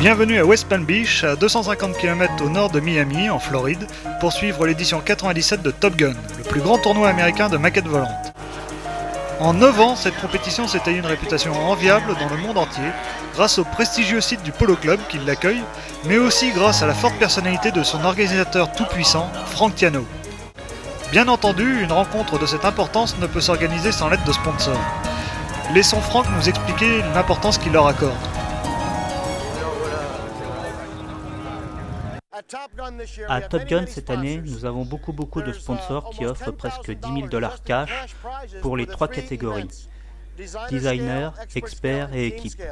Bienvenue à West Palm Beach, à 250 km au nord de Miami, en Floride, pour suivre l'édition 97 de Top Gun, le plus grand tournoi américain de maquettes volantes. En 9 ans, cette compétition s'est taillée une réputation enviable dans le monde entier, grâce au prestigieux site du Polo Club qui l'accueille, mais aussi grâce à la forte personnalité de son organisateur tout-puissant, Frank Tiano. Bien entendu, une rencontre de cette importance ne peut s'organiser sans l'aide de sponsors. Laissons Frank nous expliquer l'importance qu'il leur accorde. À Top Gun cette année, nous avons beaucoup de sponsors qui offrent presque 10 000 $ cash pour les 3 catégories, designers, experts et équipes.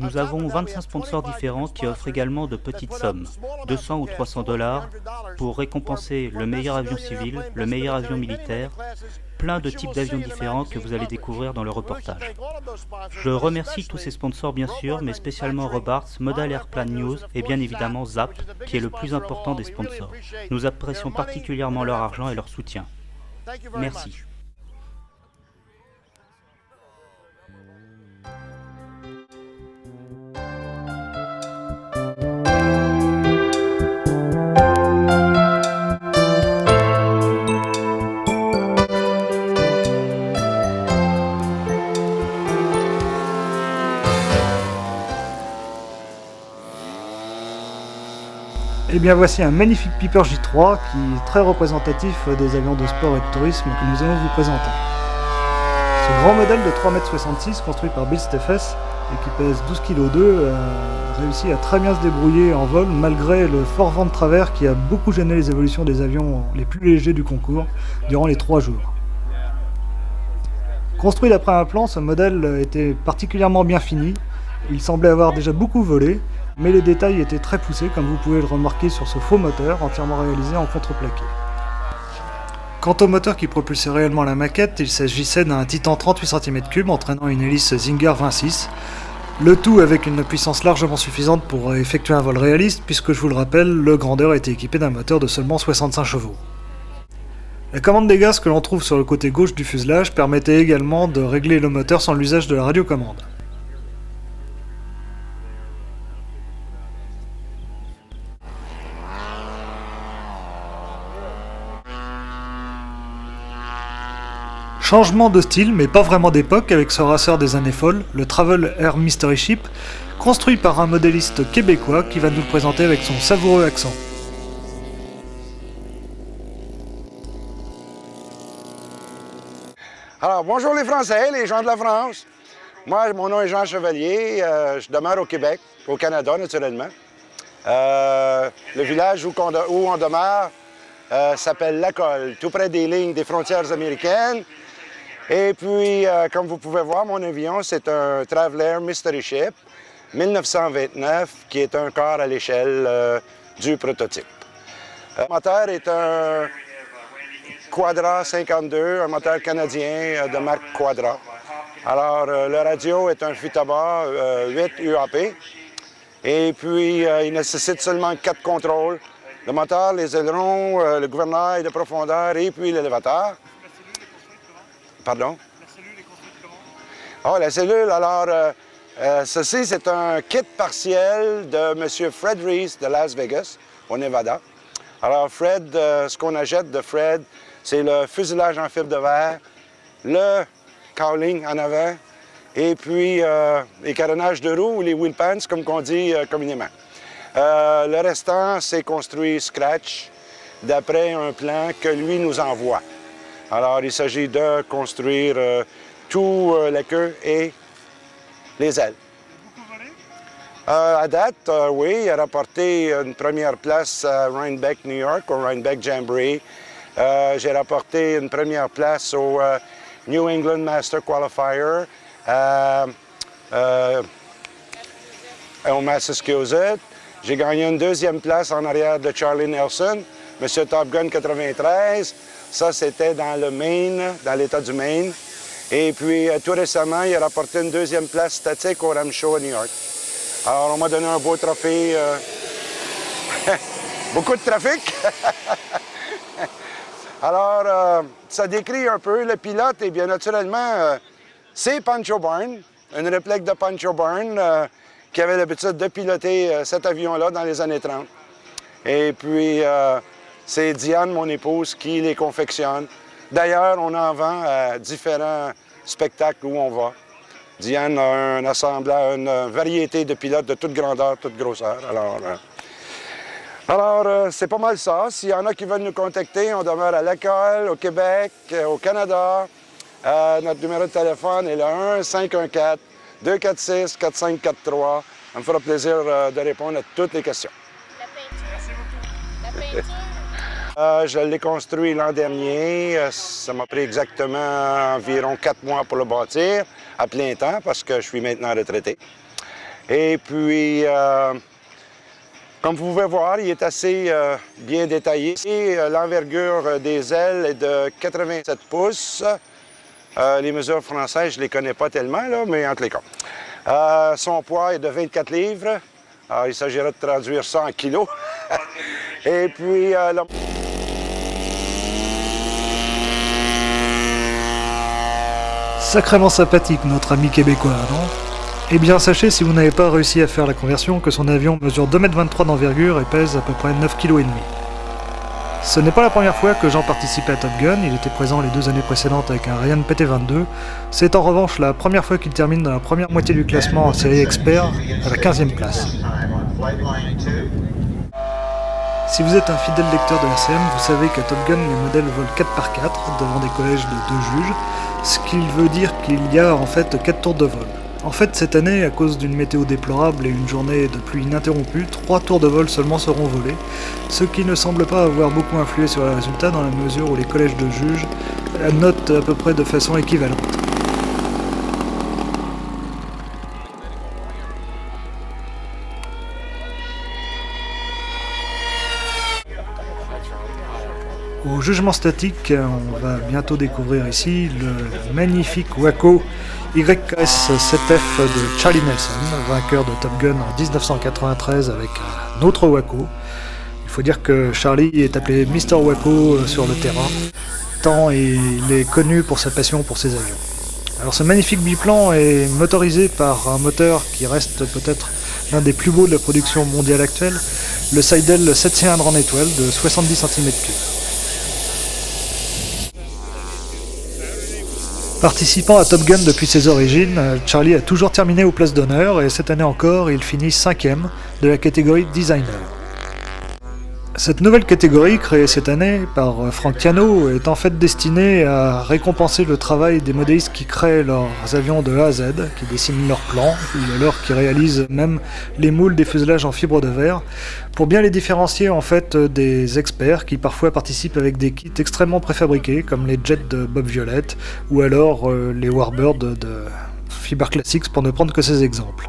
Nous avons 25 sponsors différents qui offrent également de petites sommes, 200 ou 300 $ pour récompenser le meilleur avion civil, le meilleur avion militaire, plein de types d'avions différents que vous allez découvrir dans le reportage. Je remercie tous ces sponsors bien sûr, mais spécialement Robarts, Modal Airplane News et bien évidemment Zap, qui est le plus important des sponsors. Nous apprécions particulièrement leur argent et leur soutien. Merci. Et bien voici un magnifique Piper J3 qui est très représentatif des avions de sport et de tourisme que nous allons vous présenter. Ce grand modèle de 3,66 m construit par Bill Steffes et qui pèse 12,2 kg réussit à très bien se débrouiller en vol malgré le fort vent de travers qui a beaucoup gêné les évolutions des avions les plus légers du concours durant les 3 jours. Construit d'après un plan, ce modèle était particulièrement bien fini. Il semblait avoir déjà beaucoup volé, mais les détails étaient très poussés comme vous pouvez le remarquer sur ce faux moteur entièrement réalisé en contreplaqué. Quant au moteur qui propulsait réellement la maquette, il s'agissait d'un Titan 38 cm3 entraînant une hélice Zinger 26, le tout avec une puissance largement suffisante pour effectuer un vol réaliste puisque je vous le rappelle, le Grandeur était équipé d'un moteur de seulement 65 chevaux. La commande des gaz que l'on trouve sur le côté gauche du fuselage permettait également de régler le moteur sans l'usage de la radiocommande. Changement de style, mais pas vraiment d'époque, avec ce raceur des années folles, le Travel Air Mystery Ship, construit par un modéliste québécois qui va nous le présenter avec son savoureux accent. Alors, bonjour les Français, les gens de la France. Moi, mon nom est Jean Chevalier, je demeure au Québec, au Canada naturellement. Le village où on demeure s'appelle Lacolle, tout près des lignes des frontières américaines. Et puis, comme vous pouvez voir, mon avion, c'est un Traveler Mystery Ship 1929, qui est un quart à l'échelle du prototype. Le moteur est un Quadra 52, un moteur canadien de marque Quadra. Alors, le radio est un Futaba 8 UAP. Et puis, il nécessite seulement 4 contrôles. Le moteur, les ailerons, le gouvernail de profondeur et puis l'élévateur. Pardon? La cellule est construite comment? Oh, la cellule, alors, ceci, c'est un kit partiel de M. Fred Reese de Las Vegas, au Nevada. Alors, Fred, ce qu'on achète de Fred, c'est le fuselage en fibre de verre, le cowling en avant, et puis les carénages de roue ou les wheel pants, comme on dit communément. Le restant, c'est construit scratch, d'après un plan que lui nous envoie. Alors, il s'agit de construire tout la queue et les ailes. Beaucoup volé? À date, oui, il a rapporté une première place à Rhinebeck, New York, au Rhinebeck Jamboree. J'ai rapporté une première place au New England Master Qualifier au Massachusetts. J'ai gagné une deuxième place en arrière de Charlie Nelson, M. Top Gun 93. Ça, c'était dans le Maine, dans l'État du Maine. Et puis, tout récemment, il a rapporté une deuxième place statique au Ram Show à New York. Alors, on m'a donné un beau trophée. Beaucoup de trafic. Alors, ça décrit un peu le pilote. Et bien naturellement, c'est Pancho Byrne, une réplique de Pancho Byrne qui avait l'habitude de piloter cet avion-là dans les années 30. Et puis, c'est Diane, mon épouse, qui les confectionne. D'ailleurs, on en vend à différents spectacles où on va. Diane a une variété de pilotes de toute grandeur, toute grosseur. Alors, c'est pas mal ça. S'il y en a qui veulent nous contacter, on demeure à l'école, au Québec, au Canada. Notre numéro de téléphone est le 1-514-246-4543. Ça me fera plaisir de répondre à toutes les questions. La peinture? Je l'ai construit l'an dernier. Ça m'a pris exactement environ 4 mois pour le bâtir, à plein temps, parce que je suis maintenant retraité. Et puis, comme vous pouvez voir, il est assez bien détaillé. L'envergure des ailes est de 87 pouces. Les mesures françaises, je ne les connais pas tellement, là, mais entre les cas. Son poids est de 24 livres. Alors, il s'agira de traduire ça en kilos. Et puis, Sacrément sympathique, notre ami québécois, non? Eh bien, sachez, si vous n'avez pas réussi à faire la conversion, que son avion mesure 2,23 m d'envergure et pèse à peu près 9,5 kg. Ce n'est pas la première fois que Jean participait à Top Gun, il était présent les 2 années précédentes avec un Ryan PT-22. C'est en revanche la première fois qu'il termine dans la première moitié du classement en série Expert, à la 15e place. Si vous êtes un fidèle lecteur de RCM, vous savez qu'à Top Gun, les modèles volent 4x4 devant des collèges de 2 juges, ce qui veut dire qu'il y a en fait 4 tours de vol. En fait, cette année, à cause d'une météo déplorable et une journée de pluie ininterrompue, 3 tours de vol seulement seront volés, ce qui ne semble pas avoir beaucoup influé sur les résultats dans la mesure où les collèges de juges notent à peu près de façon équivalente. Au jugement statique, on va bientôt découvrir ici le magnifique Waco YS-7F de Charlie Nelson, vainqueur de Top Gun en 1993 avec un autre Waco. Il faut dire que Charlie est appelé Mr. Waco sur le terrain, tant il est connu pour sa passion pour ses avions. Alors ce magnifique biplan est motorisé par un moteur qui reste peut-être l'un des plus beaux de la production mondiale actuelle, le Seidel 7 cylindres en étoile de 70 cm3. Participant à Top Gun depuis ses origines, Charlie a toujours terminé aux places d'honneur et cette année encore, il finit 5e de la catégorie Designer. Cette nouvelle catégorie, créée cette année par Frank Tiano, est en fait destinée à récompenser le travail des modélistes qui créent leurs avions de A à Z, qui dessinent leurs plans, ou alors qui réalisent même les moules des fuselages en fibre de verre, pour bien les différencier en fait des experts qui parfois participent avec des kits extrêmement préfabriqués, comme les jets de Bob Violette, ou alors les Warbird de Fiber Classics, pour ne prendre que ces exemples.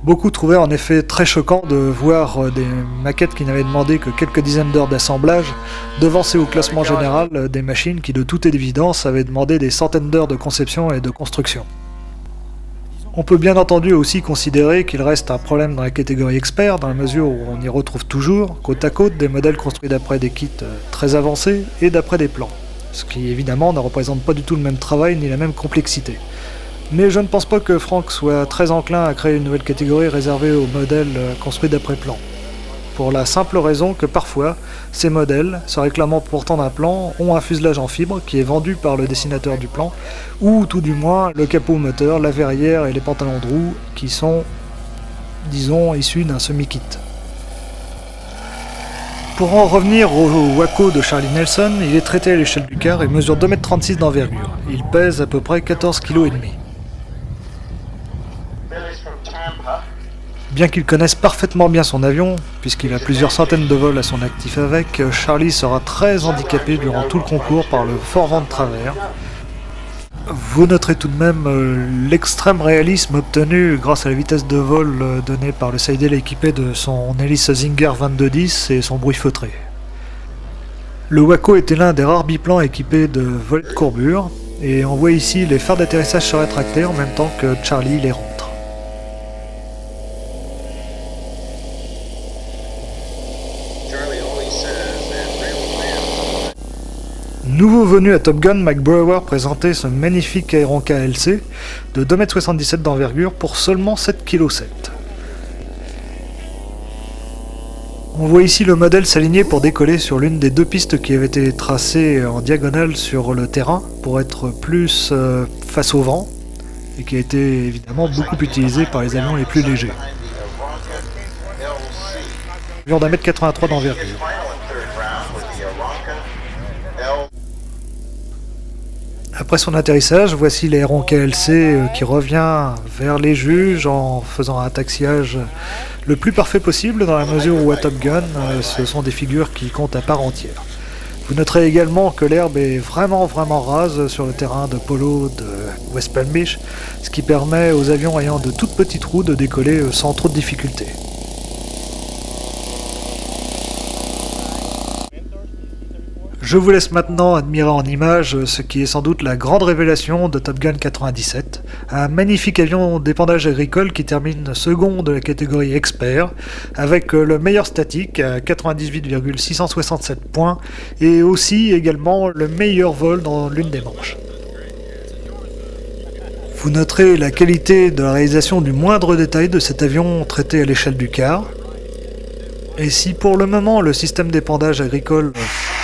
Beaucoup trouvaient en effet très choquant de voir des maquettes qui n'avaient demandé que quelques dizaines d'heures d'assemblage devancer au classement général des machines qui de toute évidence avaient demandé des centaines d'heures de conception et de construction. On peut bien entendu aussi considérer qu'il reste un problème dans la catégorie expert, dans la mesure où on y retrouve toujours, côte à côte, des modèles construits d'après des kits très avancés et d'après des plans, ce qui évidemment ne représente pas du tout le même travail ni la même complexité. Mais je ne pense pas que Frank soit très enclin à créer une nouvelle catégorie réservée aux modèles construits d'après plan. Pour la simple raison que parfois, ces modèles, se réclamant pourtant d'un plan, ont un fuselage en fibre qui est vendu par le dessinateur du plan, ou tout du moins le capot moteur, la verrière et les pantalons de roue qui sont, disons, issus d'un semi-kit. Pour en revenir au Waco de Charlie Nelson, il est traité à l'échelle du quart et mesure 2,36 m d'envergure. Il pèse à peu près 14,5 kg. Bien qu'il connaisse parfaitement bien son avion, puisqu'il a plusieurs centaines de vols à son actif avec, Charlie sera très handicapé durant tout le concours par le fort vent de travers. Vous noterez tout de même l'extrême réalisme obtenu grâce à la vitesse de vol donnée par le Seidel équipé de son hélice Zinger 2210 et son bruit feutré. Le Waco était l'un des rares biplans équipés de volets de courbure, et on voit ici les phares d'atterrissage se rétracter en même temps que Charlie les rentre. Nouveau venu à Top Gun, Mike Brower présentait ce magnifique Aeron KLC de 2,77 m d'envergure pour seulement 7,7 kg. On voit ici le modèle s'aligner pour décoller sur l'une des deux pistes qui avaient été tracées en diagonale sur le terrain pour être plus face au vent et qui a été évidemment beaucoup utilisé par les avions les plus légers. Avion d'1,83 m d'envergure. Après son atterrissage, voici l'Aeron KLC qui revient vers les juges en faisant un taxiage le plus parfait possible dans la mesure où à Top Gun, ce sont des figures qui comptent à part entière. Vous noterez également que l'herbe est vraiment rase sur le terrain de polo de West Palm Beach, ce qui permet aux avions ayant de toutes petites roues de décoller sans trop de difficultés. Je vous laisse maintenant admirer en images ce qui est sans doute la grande révélation de Top Gun 97, un magnifique avion d'épandage agricole qui termine second de la catégorie Expert, avec le meilleur statique à 98,667 points, et aussi également le meilleur vol dans l'une des manches. Vous noterez la qualité de la réalisation du moindre détail de cet avion traité à l'échelle du quart. Et si pour le moment le système d'épandage agricole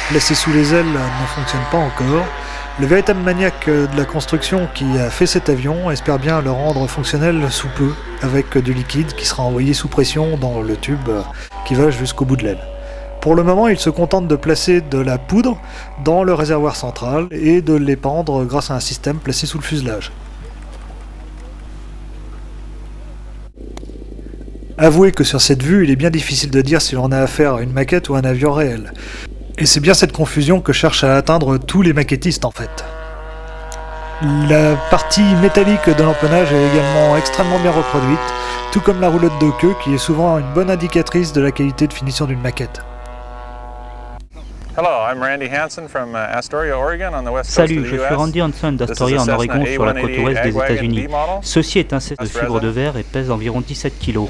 placé sous les ailes ne fonctionne pas encore, le véritable maniaque de la construction qui a fait cet avion espère bien le rendre fonctionnel sous peu, avec du liquide qui sera envoyé sous pression dans le tube qui va jusqu'au bout de l'aile. Pour le moment, il se contente de placer de la poudre dans le réservoir central et de l'épandre grâce à un système placé sous le fuselage. Avouez que sur cette vue, il est bien difficile de dire si l'on a affaire à une maquette ou à un avion réel. Et c'est bien cette confusion que cherchent à atteindre tous les maquettistes en fait. La partie métallique de l'empennage est également extrêmement bien reproduite, tout comme la roulotte de queue qui est souvent une bonne indicatrice de la qualité de finition d'une maquette. Salut, je suis Randy Hanson d'Astoria en Oregon sur la côte ouest des États-Unis. Ceci est un set de fibre de verre et pèse environ 17 kg.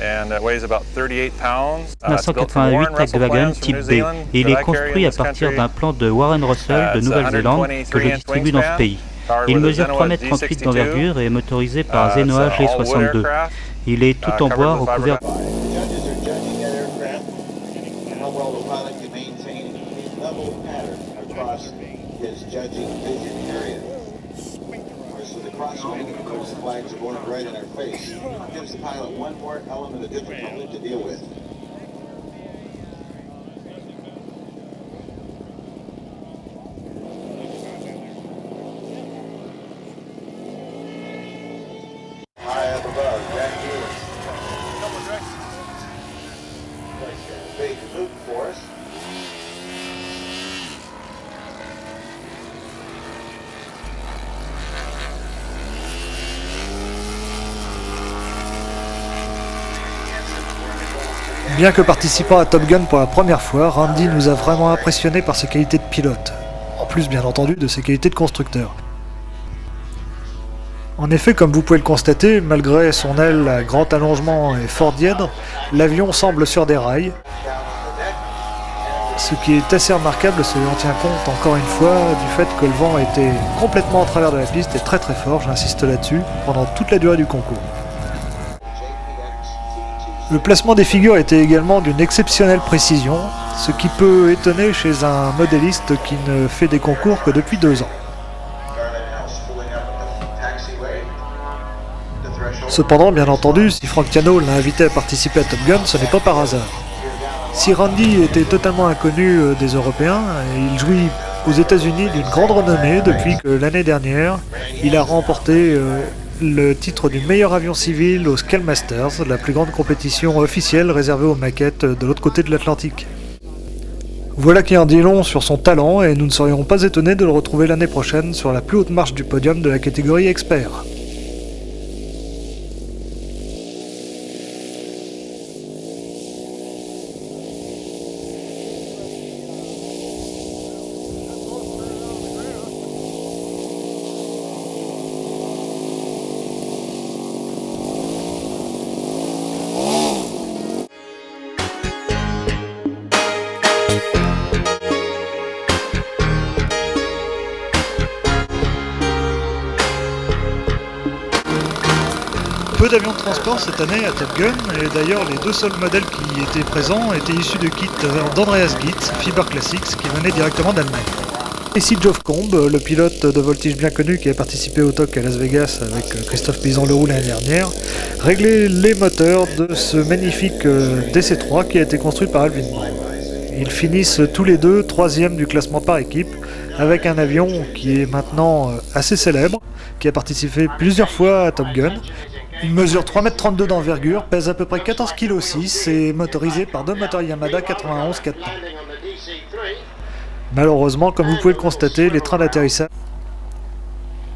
1988 Tagwagon type B et il est construit à partir d'un plan de Warren Russell de Nouvelle-Zélande que je distribue dans ce pays. Il mesure 3,38 m d'envergure et est motorisé par un Zenoa G62. Il est tout en bois recouvert. His judging vision area. So the crosswind, of course, the flags are going right in our face. Gives the pilot one more element of difficulty to deal with. High up above, Jack Lewis. Big loop for us. Bien que participant à Top Gun pour la première fois, Randy nous a vraiment impressionnés par ses qualités de pilote, en plus bien entendu de ses qualités de constructeur. En effet, comme vous pouvez le constater, malgré son aile à grand allongement et fort dièdre, l'avion semble sur des rails, ce qui est assez remarquable si l'on tient compte encore une fois du fait que le vent était complètement en travers de la piste et très fort, j'insiste là-dessus, pendant toute la durée du concours. Le placement des figures était également d'une exceptionnelle précision, ce qui peut étonner chez un modéliste qui ne fait des concours que depuis 2 ans. Cependant, bien entendu, si Frank Tiano l'a invité à participer à Top Gun, ce n'est pas par hasard. Si Randy était totalement inconnu des Européens, il jouit aux États-Unis d'une grande renommée depuis que l'année dernière, il a remporté le titre du meilleur avion civil au Scale Masters, la plus grande compétition officielle réservée aux maquettes de l'autre côté de l'Atlantique. Voilà qui en dit long sur son talent et nous ne serions pas étonnés de le retrouver l'année prochaine sur la plus haute marche du podium de la catégorie Expert. Peu d'avions de transport cette année à Top Gun, et d'ailleurs les deux seuls modèles qui étaient présents étaient issus de kits d'Andreas Gietz, Fiber Classics, qui venaient directement d'Allemagne. Ici Geoff Combe, le pilote de voltige bien connu qui a participé au TOC à Las Vegas avec Christophe Pizan-Leroux l'année dernière, réglait les moteurs de ce magnifique DC-3 qui a été construit par Alvin Brown. Ils finissent tous les deux 3e du classement par équipe, avec un avion qui est maintenant assez célèbre, qui a participé plusieurs fois à Top Gun. Il mesure 3,32 m d'envergure, pèse à peu près 14,6 kg et est motorisé par deux moteurs Yamada 91 4 temps. Malheureusement, comme vous pouvez le constater, les trains d'atterrissage...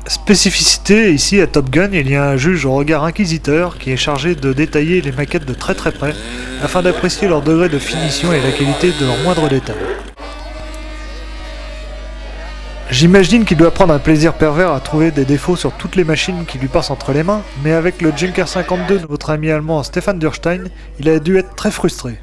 Spécificité, ici à Top Gun, il y a un juge au regard inquisiteur qui est chargé de détailler les maquettes de très très près afin d'apprécier leur degré de finition et la qualité de leurs moindres détails. J'imagine qu'il doit prendre un plaisir pervers à trouver des défauts sur toutes les machines qui lui passent entre les mains, mais avec le Junker 52 de notre ami allemand Stefan Dürstein, il a dû être très frustré.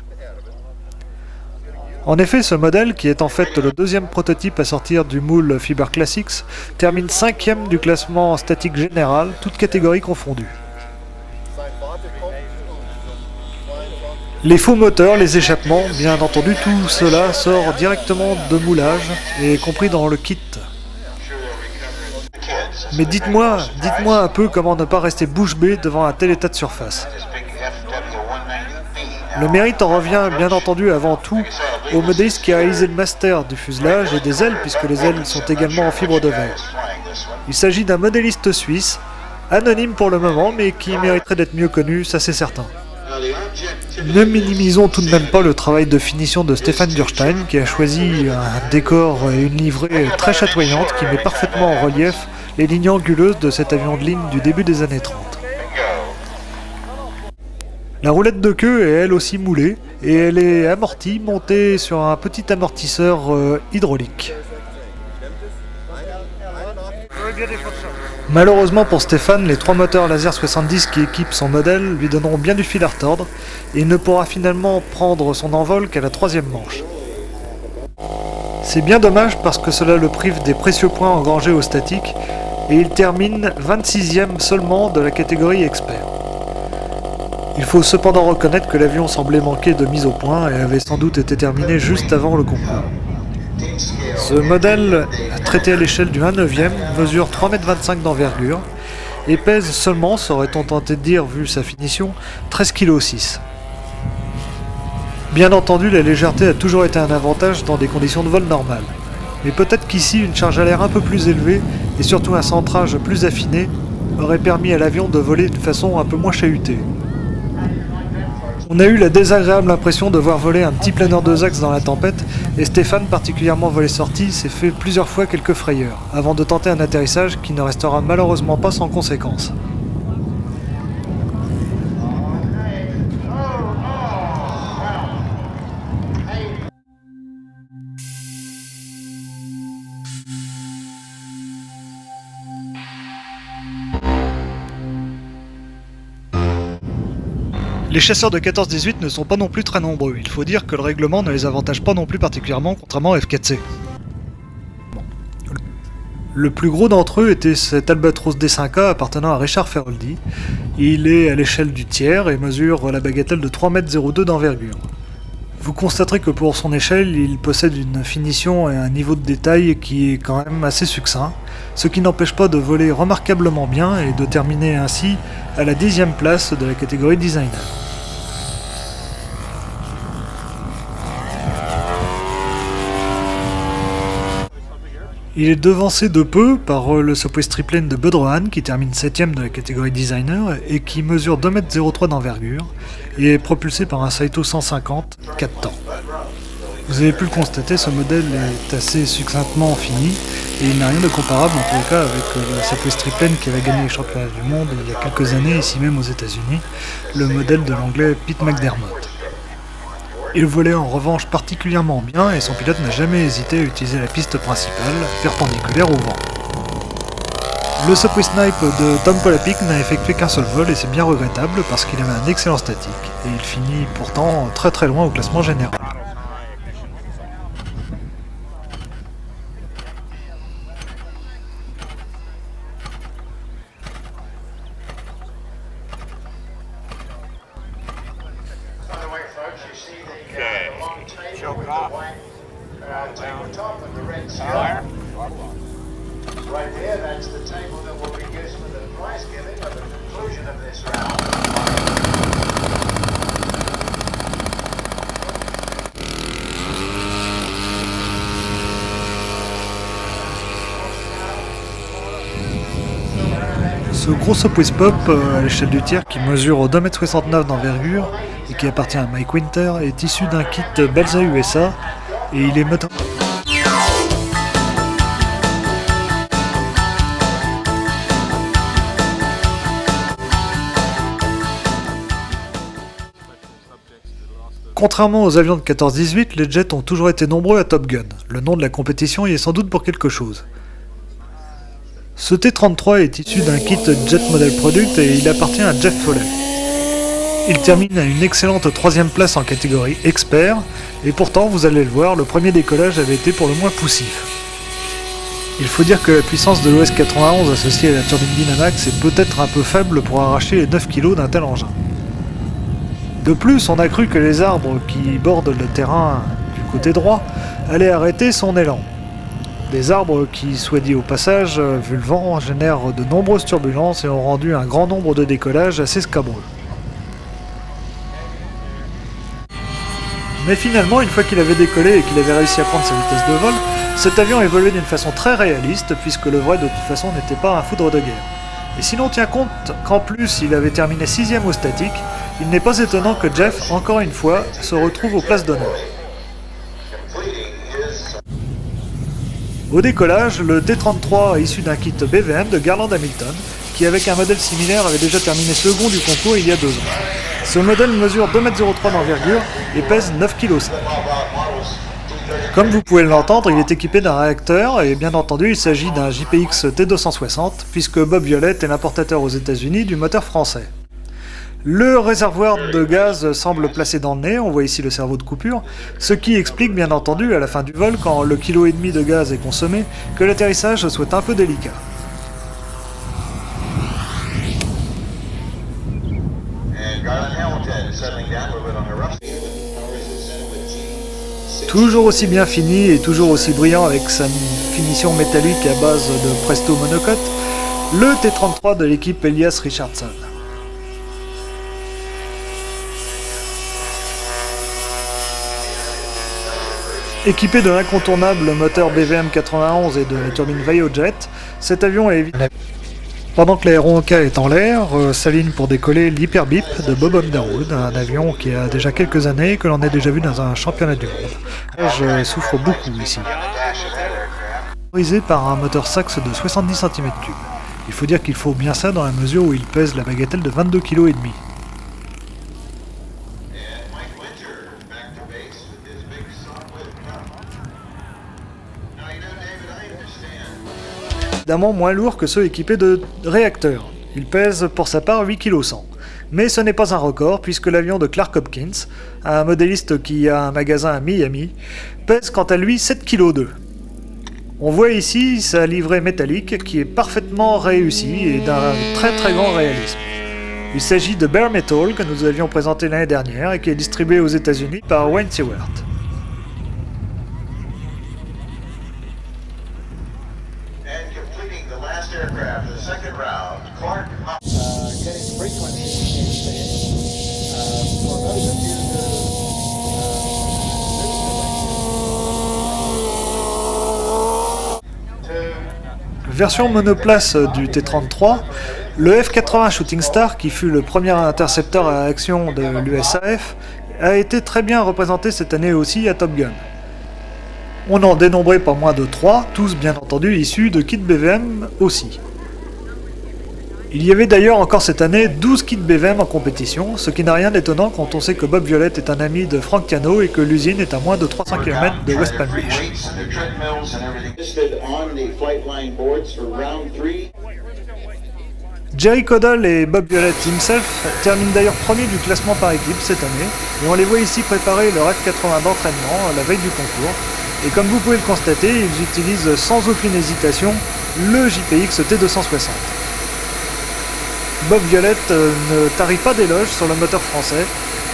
En effet, ce modèle, qui est en fait le deuxième prototype à sortir du moule Fiber Classics, termine 5e du classement statique général, toutes catégories confondues. Les faux moteurs, les échappements, bien entendu, tout cela sort directement de moulage et est compris dans le kit. Mais dites-moi un peu comment ne pas rester bouche bée devant un tel état de surface. Le mérite en revient bien entendu avant tout au modéliste qui a réalisé le master du fuselage et des ailes, puisque les ailes sont également en fibre de verre. Il s'agit d'un modéliste suisse, anonyme pour le moment, mais qui mériterait d'être mieux connu, ça c'est certain. Ne minimisons tout de même pas le travail de finition de Stefan Dürstein, qui a choisi un décor et une livrée très chatoyante qui met parfaitement en relief les lignes anguleuses de cet avion de ligne du début des années 30. La roulette de queue est elle aussi moulée, et elle est amortie, montée sur un petit amortisseur hydraulique. Malheureusement pour Stéphane, les 3 moteurs laser 70 qui équipent son modèle lui donneront bien du fil à retordre, et il ne pourra finalement prendre son envol qu'à la 3e manche. C'est bien dommage parce que cela le prive des précieux points engrangés au statique, et il termine 26e seulement de la catégorie expert. Il faut cependant reconnaître que l'avion semblait manquer de mise au point et avait sans doute été terminé juste avant le concours. Ce modèle, traité à l'échelle du 1/9, mesure 3,25 m d'envergure et pèse seulement, saurait-on tenter de dire vu sa finition, 13,6 kg. Bien entendu, la légèreté a toujours été un avantage dans des conditions de vol normales. Mais peut-être qu'ici, une charge à l'air un peu plus élevée et surtout un centrage plus affiné aurait permis à l'avion de voler de façon un peu moins chahutée. On a eu la désagréable impression de voir voler un petit planeur 2 axes dans la tempête, et Stéphane, particulièrement volet sortie, s'est fait plusieurs fois quelques frayeurs, avant de tenter un atterrissage qui ne restera malheureusement pas sans conséquences. Les chasseurs de 14-18 ne sont pas non plus très nombreux, il faut dire que le règlement ne les avantage pas non plus particulièrement, contrairement à F4C. Le plus gros d'entre eux était cet Albatros D5A appartenant à Richard Feroldi. Il est à l'échelle du tiers et mesure la bagatelle de 3,02 m d'envergure. Vous constaterez que pour son échelle, il possède une finition et un niveau de détail qui est quand même assez succinct, ce qui n'empêche pas de voler remarquablement bien et de terminer ainsi à la 10e place de la catégorie designer. Il est devancé de peu par le Sopwith Triplane de Bud Rohan qui termine 7ème de la catégorie designer et qui mesure 2,03 m d'envergure et est propulsé par un Saito 150 4 temps. Vous avez pu le constater, ce modèle est assez succinctement fini et il n'a rien de comparable en tous les cas avec le Sopwith Triplane qui avait gagné les championnats du monde il y a quelques années, ici même aux États-Unis, le modèle de l'anglais Pete McDermott. Il volait en revanche particulièrement bien et son pilote n'a jamais hésité à utiliser la piste principale, perpendiculaire au vent. Le Sopwith Snipe de Tom Polapik n'a effectué qu'un seul vol et c'est bien regrettable parce qu'il avait un excellent statique et il finit pourtant très très loin au classement général. Ce gros Sopwith Pop à l'échelle du tir qui mesure 2,69 m d'envergure et qui appartient à Mike Winter est issu d'un kit Balsa USA et il est motorisé. Contrairement aux avions de 14-18, les jets ont toujours été nombreux à Top Gun. Le nom de la compétition y est sans doute pour quelque chose. Ce T-33 est issu d'un kit Jet Model Product et il appartient à Jeff Foley. Il termine à une excellente 3ème place en catégorie expert, et pourtant, vous allez le voir, le premier décollage avait été pour le moins poussif. Il faut dire que la puissance de l'OS 91 associée à la turbine Dynamax est peut-être un peu faible pour arracher les 9 kg d'un tel engin. De plus, on a cru que les arbres qui bordent le terrain du côté droit allaient arrêter son élan. Des arbres qui, soit dit au passage, vu le vent, génèrent de nombreuses turbulences et ont rendu un grand nombre de décollages assez scabreux. Mais finalement, une fois qu'il avait décollé et qu'il avait réussi à prendre sa vitesse de vol, cet avion évoluait d'une façon très réaliste puisque le vrai de toute façon n'était pas un foudre de guerre. Et si l'on tient compte qu'en plus il avait terminé 6ème au statique, il n'est pas étonnant que Jeff, encore une fois, se retrouve aux places d'honneur. Au décollage, le T-33 est issu d'un kit BVM de Garland Hamilton, qui avec un modèle similaire avait déjà terminé second du concours il y a 2 ans. Ce modèle mesure 2,03 m d'envergure et pèse 9,5 kg. Comme vous pouvez l'entendre, il est équipé d'un réacteur et bien entendu il s'agit d'un JPX T260 puisque Bob Violette est l'importateur aux États-Unis du moteur français. Le réservoir de gaz semble placé dans le nez, on voit ici le cerveau de coupure, ce qui explique bien entendu à la fin du vol, quand le kilo et demi de gaz est consommé, que l'atterrissage soit un peu délicat. Toujours aussi bien fini et toujours aussi brillant avec sa finition métallique à base de Presto monocoque, le T-33 de l'équipe Elias Richardson. Équipé de l'incontournable moteur BVM 91 et de la turbine Vaiojet, cet avion est évidemment... Pendant que l'aéron K est en l'air, s'aligne pour décoller l'Hyperbip de Bob Underwood, un avion qui a déjà quelques années et que l'on a déjà vu dans un championnat du monde. Je souffre beaucoup ici. Motorisé par un moteur Sachs de 70 cm3. Il faut dire qu'il faut bien ça dans la mesure où il pèse la bagatelle de 22,5 kg. Évidemment moins lourd que ceux équipés de réacteurs. Il pèse pour sa part 8,1 kg. Mais ce n'est pas un record puisque l'avion de Clark Hopkins, un modéliste qui a un magasin à Miami, pèse quant à lui 7,2 kg. On voit ici sa livrée métallique qui est parfaitement réussie et d'un très grand réalisme. Il s'agit de Bare Metal que nous avions présenté l'année dernière et qui est distribué aux États-Unis par Wayne Stewart. Version monoplace du T-33, le F-80 Shooting Star, qui fut le premier intercepteur à action de l'USAF, a été très bien représenté cette année aussi à Top Gun. On en dénombrait pas moins de 3, tous bien entendu issus de kits BVM aussi. Il y avait d'ailleurs encore cette année 12 kits BVM en compétition, ce qui n'a rien d'étonnant quand on sait que Bob Violette est un ami de Frank Cano et que l'usine est à moins de 300 km de West Palm Beach. Jerry Caudle et Bob Violette himself terminent d'ailleurs premier du classement par équipe cette année, et on les voit ici préparer leur F-80 d'entraînement à la veille du concours, et comme vous pouvez le constater, ils utilisent sans aucune hésitation le JPX T260. Bob Violette ne tarit pas d'éloges sur le moteur français,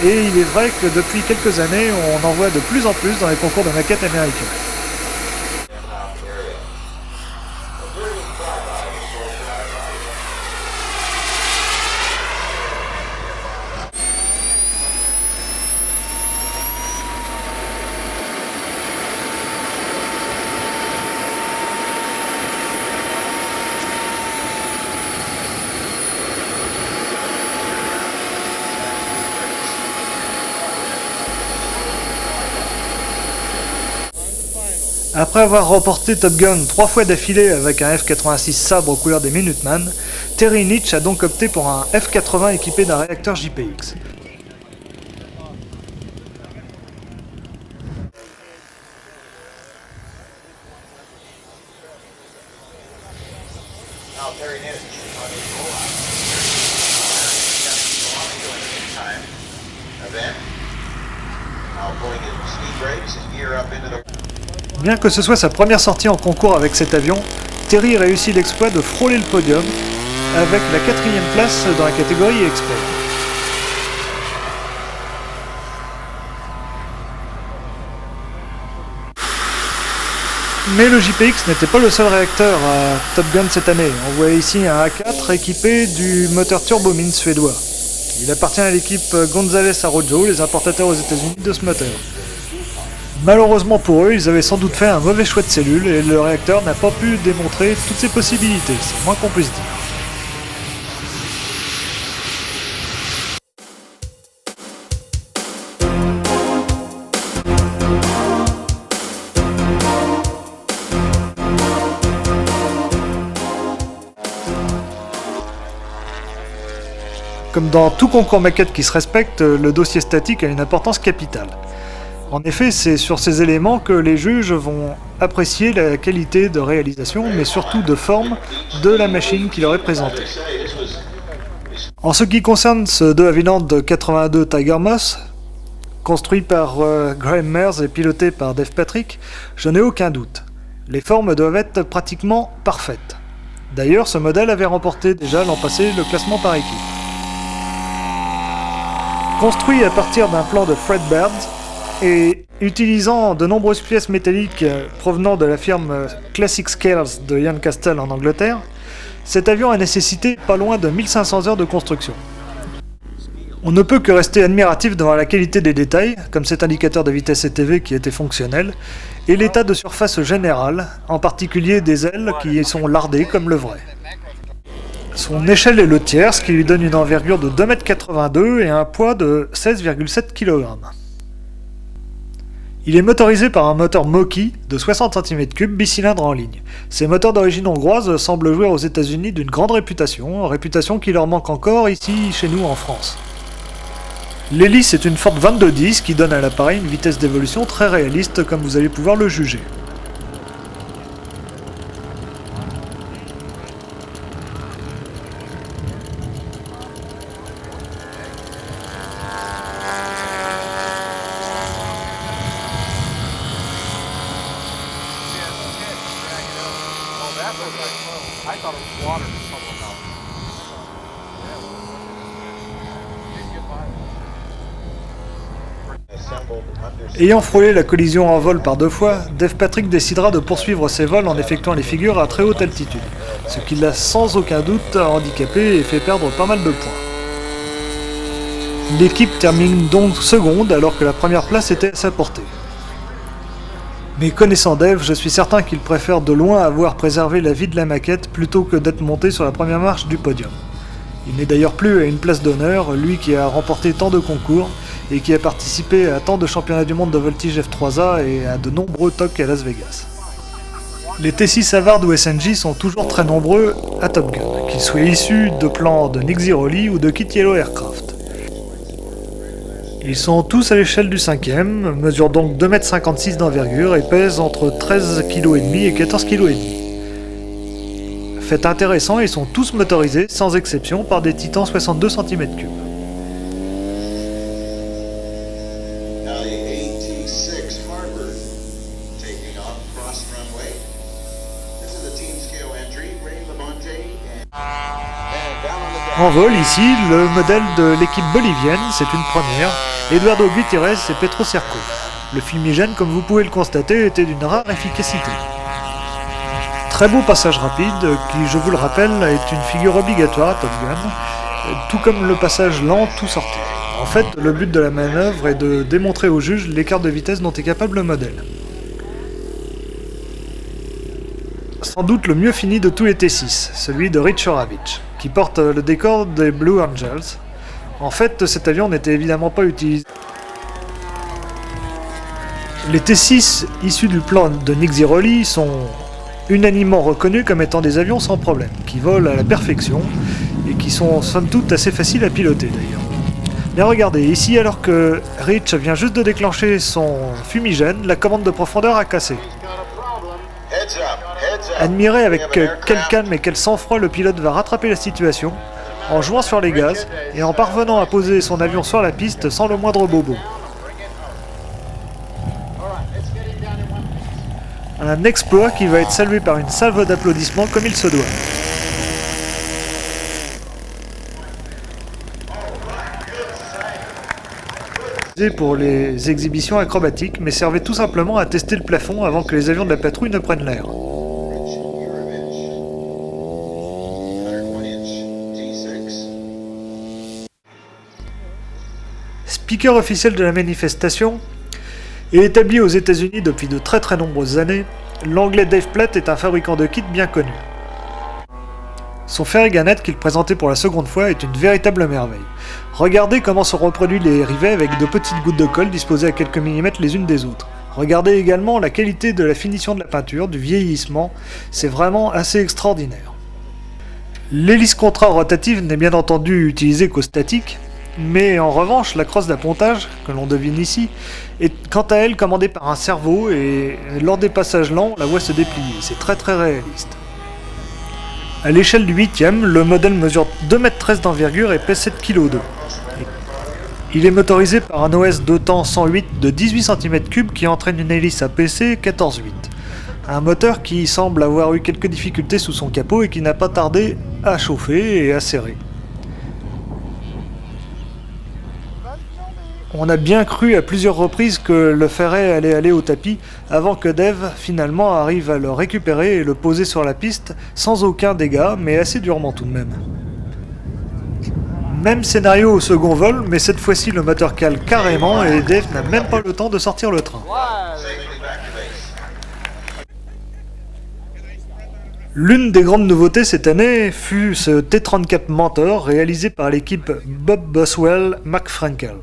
et il est vrai que depuis quelques années, on en voit de plus en plus dans les concours de maquettes américains. Après avoir remporté Top Gun 3 fois d'affilée avec un F-86 Sabre aux couleurs des Minuteman, Terry Nitsch a donc opté pour un F-80 équipé d'un réacteur JPX. Bien que ce soit sa première sortie en concours avec cet avion, Terry réussit l'exploit de frôler le podium avec la 4e place dans la catégorie Expert. Mais le JPX n'était pas le seul réacteur à Top Gun cette année. On voit ici un A4 équipé du moteur Turbomine suédois. Il appartient à l'équipe González Arrojo, les importateurs aux États-Unis de ce moteur. Malheureusement pour eux, ils avaient sans doute fait un mauvais choix de cellule et le réacteur n'a pas pu démontrer toutes ses possibilités, c'est moins qu'on puisse dire. Comme dans tout concours maquette qui se respecte, le dossier statique a une importance capitale. En effet, c'est sur ces éléments que les juges vont apprécier la qualité de réalisation, mais surtout de forme, de la machine qui leur est présentée. En ce qui concerne ce De Havilland 82 Tiger Moss, construit par Graham Mears et piloté par Dave Patrick, je n'ai aucun doute. Les formes doivent être pratiquement parfaites. D'ailleurs, ce modèle avait remporté déjà l'an passé le classement par équipe. Construit à partir d'un plan de Fred Baird, et utilisant de nombreuses pièces métalliques provenant de la firme Classic Scales de Ian Castle en Angleterre, cet avion a nécessité pas loin de 1500 heures de construction. On ne peut que rester admiratif devant la qualité des détails, comme cet indicateur de vitesse ETV qui était fonctionnel, et l'état de surface général, en particulier des ailes qui sont lardées comme le vrai. Son échelle est le tiers, ce qui lui donne une envergure de 2,82 m et un poids de 16,7 kg. Il est motorisé par un moteur Moki de 60 cm3 bicylindre en ligne. Ces moteurs d'origine hongroise semblent jouer aux États-Unis d'une grande réputation qui leur manque encore ici chez nous en France. L'hélice est une Ford 2210 qui donne à l'appareil une vitesse d'évolution très réaliste comme vous allez pouvoir le juger. Ayant frôlé la collision en vol par 2 fois, Dave Patrick décidera de poursuivre ses vols en effectuant les figures à très haute altitude, ce qui l'a sans aucun doute handicapé et fait perdre pas mal de points. L'équipe termine donc seconde alors que la première place était à sa portée. Mais connaissant Dave, je suis certain qu'il préfère de loin avoir préservé la vie de la maquette plutôt que d'être monté sur la première marche du podium. Il n'est d'ailleurs plus à une place d'honneur, lui qui a remporté tant de concours et qui a participé à tant de championnats du monde de voltige F3A et à de nombreux TOC à Las Vegas. Les T6 Havard ou SNJ sont toujours très nombreux à Top Gun, qu'ils soient issus de plans de Nick Ziroli ou de Kit Yellow Aircraft. Ils sont tous à l'échelle du 5e, mesurent donc 2,56 m d'envergure et pèsent entre 13,5 kg et 14,5 kg. Fait intéressant, ils sont tous motorisés, sans exception, par des Titans 62 cm3. En vol ici, le modèle de l'équipe bolivienne, c'est une première, Eduardo Gutiérrez et Petro Cerco. Le fumigène, comme vous pouvez le constater, était d'une rare efficacité. Très beau passage rapide, qui, je vous le rappelle, est une figure obligatoire à Top Gun, tout comme le passage lent tout sorti. En fait, le but de la manœuvre est de démontrer au juge l'écart de vitesse dont est capable le modèle. Sans doute le mieux fini de tous les T6, celui de Rich Horovitch, qui porte le décor des Blue Angels. En fait, cet avion n'était évidemment pas utilisé. Les T6 issus du plan de Nick Ziroli sont unanimement reconnus comme étant des avions sans problème, qui volent à la perfection et qui sont somme toute assez faciles à piloter d'ailleurs. Bien regardez, ici alors que Rich vient juste de déclencher son fumigène, la commande de profondeur a cassé. Admirez avec quel calme et quel sang-froid le pilote va rattraper la situation, en jouant sur les gaz et en parvenant à poser son avion sur la piste sans le moindre bobo. Un exploit qui va être salué par une salve d'applaudissements comme il se doit. Pour les exhibitions acrobatiques, mais servait tout simplement à tester le plafond avant que les avions de la patrouille ne prennent l'air. Speaker officiel de la manifestation, et établi aux États-Unis depuis de très nombreuses années, l'anglais Dave Platt est un fabricant de kits bien connu. Son Ferrigannet qu'il présentait pour la seconde fois est une véritable merveille. Regardez comment sont reproduits les rivets avec de petites gouttes de colle disposées à quelques millimètres les unes des autres. Regardez également la qualité de la finition de la peinture, du vieillissement, c'est vraiment assez extraordinaire. L'hélice contra-rotative n'est bien entendu utilisée qu'au statique, mais en revanche la crosse d'appontage, que l'on devine ici, est quant à elle commandée par un cerveau et lors des passages lents, on la voit se déplier, c'est très réaliste. À l'échelle du 8e, le modèle mesure 2,13 m d'envergure et pèse 7,2 kg. Il est motorisé par un OS Dotan 108 de 18 cm3 qui entraîne une hélice APC 14.8. Un moteur qui semble avoir eu quelques difficultés sous son capot et qui n'a pas tardé à chauffer et à serrer. On a bien cru à plusieurs reprises que le ferret allait aller au tapis avant que Dave finalement arrive à le récupérer et le poser sur la piste sans aucun dégât, mais assez durement tout de même. Même scénario au second vol, mais cette fois-ci le moteur cale carrément et Dave n'a même pas le temps de sortir le train. L'une des grandes nouveautés cette année fut ce T-34 Mentor réalisé par l'équipe Bob Boswell McFrankel.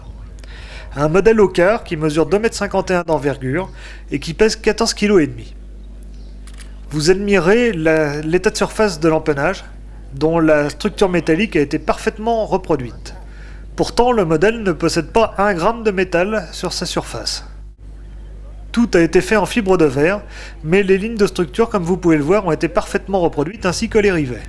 Un modèle au quart qui mesure 2,51 m d'envergure et qui pèse 14,5 kg. Vous admirez l'état de surface de l'empennage, dont la structure métallique a été parfaitement reproduite. Pourtant, le modèle ne possède pas 1 gramme de métal sur sa surface. Tout a été fait en fibre de verre, mais les lignes de structure, comme vous pouvez le voir, ont été parfaitement reproduites ainsi que les rivets.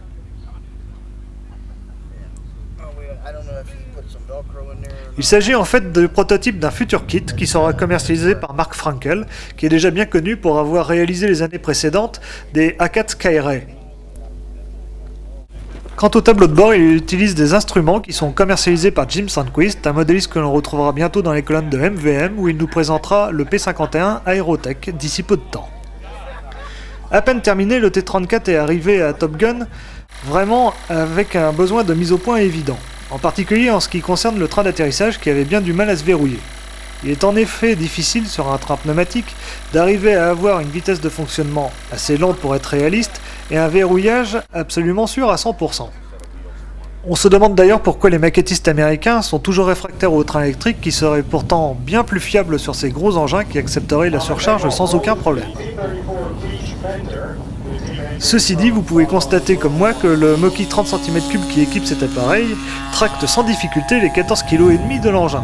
Il s'agit en fait du prototype d'un futur kit qui sera commercialisé par Mark Frankel, qui est déjà bien connu pour avoir réalisé les années précédentes des A4 Skyray. Quant au tableau de bord, il utilise des instruments qui sont commercialisés par Jim Sandquist, un modéliste que l'on retrouvera bientôt dans les colonnes de MVM où il nous présentera le P51 Aerotech d'ici peu de temps. À peine terminé, le T-34 est arrivé à Top Gun vraiment avec un besoin de mise au point évident. En particulier en ce qui concerne le train d'atterrissage qui avait bien du mal à se verrouiller. Il est en effet difficile sur un train pneumatique d'arriver à avoir une vitesse de fonctionnement assez lente pour être réaliste et un verrouillage absolument sûr à 100%. On se demande d'ailleurs pourquoi les maquettistes américains sont toujours réfractaires au train électrique qui serait pourtant bien plus fiable sur ces gros engins qui accepteraient la surcharge sans aucun problème. Ceci dit, vous pouvez constater comme moi que le Moki 30 cm3 qui équipe cet appareil tracte sans difficulté les 14,5 kg de l'engin.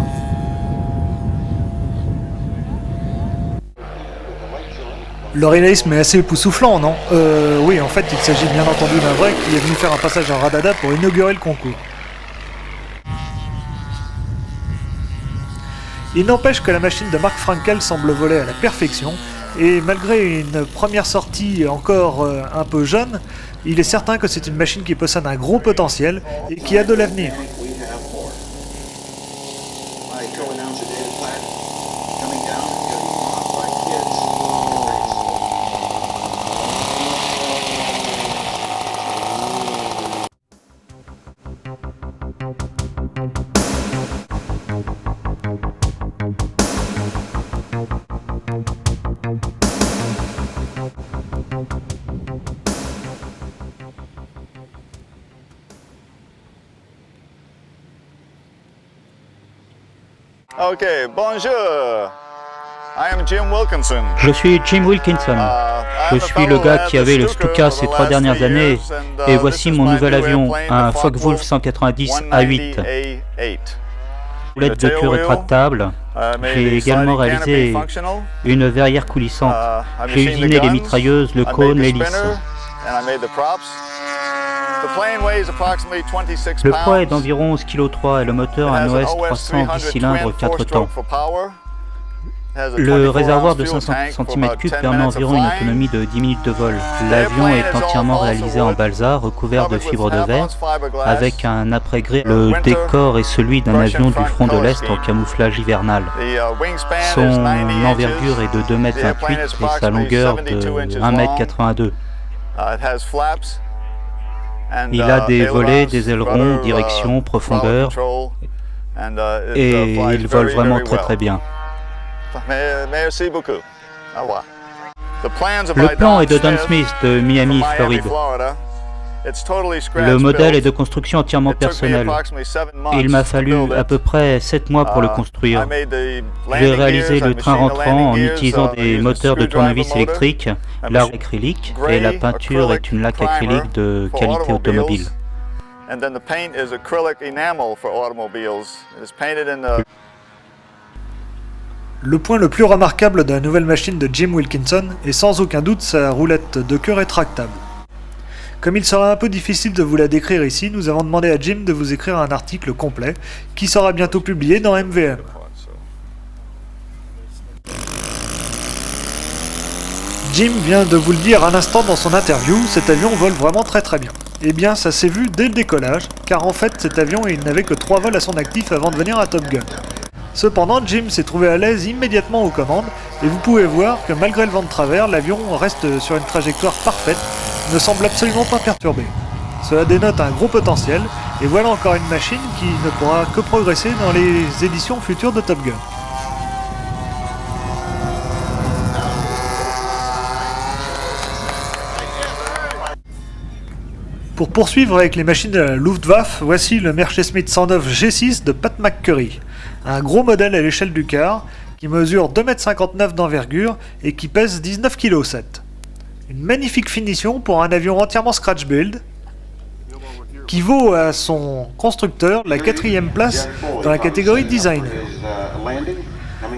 Le réalisme est assez époustouflant, non? Oui, en fait, il s'agit bien entendu d'un vrai qui est venu faire un passage en radada pour inaugurer le concours. Il n'empêche que la machine de Mark Frankel semble voler à la perfection, et malgré une première sortie encore un peu jeune, il est certain que c'est une machine qui possède un gros potentiel et qui a de l'avenir. Ok, bonjour. Je suis Jim Wilkinson. Je suis le gars qui avait le Stuka ces 3 dernières années et voici mon nouvel avion, un Focke-Wulf 190 A8. Roulette de queue rétractable. J'ai également réalisé une verrière coulissante. J'ai usiné les mitrailleuses, le cône, l'hélice. Le poids est d'environ 11,3 kg et le moteur un OS 310 cylindres 4 temps. Le réservoir de 500 cm3 permet environ une autonomie de 10 minutes de vol. L'avion est entièrement réalisé en balsa, recouvert de fibres de verre, avec un après-gré. Le décor est celui d'un avion du front de l'Est en camouflage hivernal. Son envergure est de 2,28 m et sa longueur de 1,82 m. Il a des volets, des ailerons, direction, profondeur, et il vole vraiment très bien. Le plan est de Don Smith de Miami, Floride. Le modèle est de construction entièrement personnelle. Il m'a fallu à peu près 7 mois pour le construire. J'ai réalisé le train rentrant en utilisant des moteurs de tournevis électriques, la acrylique, et la peinture est une laque acrylique de qualité automobile. Le point le plus remarquable de la nouvelle machine de Jim Wilkinson est sans aucun doute sa roulette de queue rétractable. Comme il sera un peu difficile de vous la décrire ici, nous avons demandé à Jim de vous écrire un article complet qui sera bientôt publié dans MVM. Jim vient de vous le dire à l'instant dans son interview, cet avion vole vraiment très bien. Eh bien ça s'est vu dès le décollage, car en fait cet avion il n'avait que 3 vols à son actif avant de venir à Top Gun. Cependant, Jim s'est trouvé à l'aise immédiatement aux commandes, et vous pouvez voir que malgré le vent de travers, l'avion reste sur une trajectoire parfaite, ne semble absolument pas perturbé. Cela dénote un gros potentiel, et voilà encore une machine qui ne pourra que progresser dans les éditions futures de Top Gun. Pour poursuivre avec les machines de la Luftwaffe, voici le Messerschmitt 109 G6 de Pat McCurry. Un gros modèle à l'échelle du quart, qui mesure 2,59 m d'envergure et qui pèse 19,7 kg. Une magnifique finition pour un avion entièrement scratch build, qui vaut à son constructeur la 4e place dans la catégorie designer.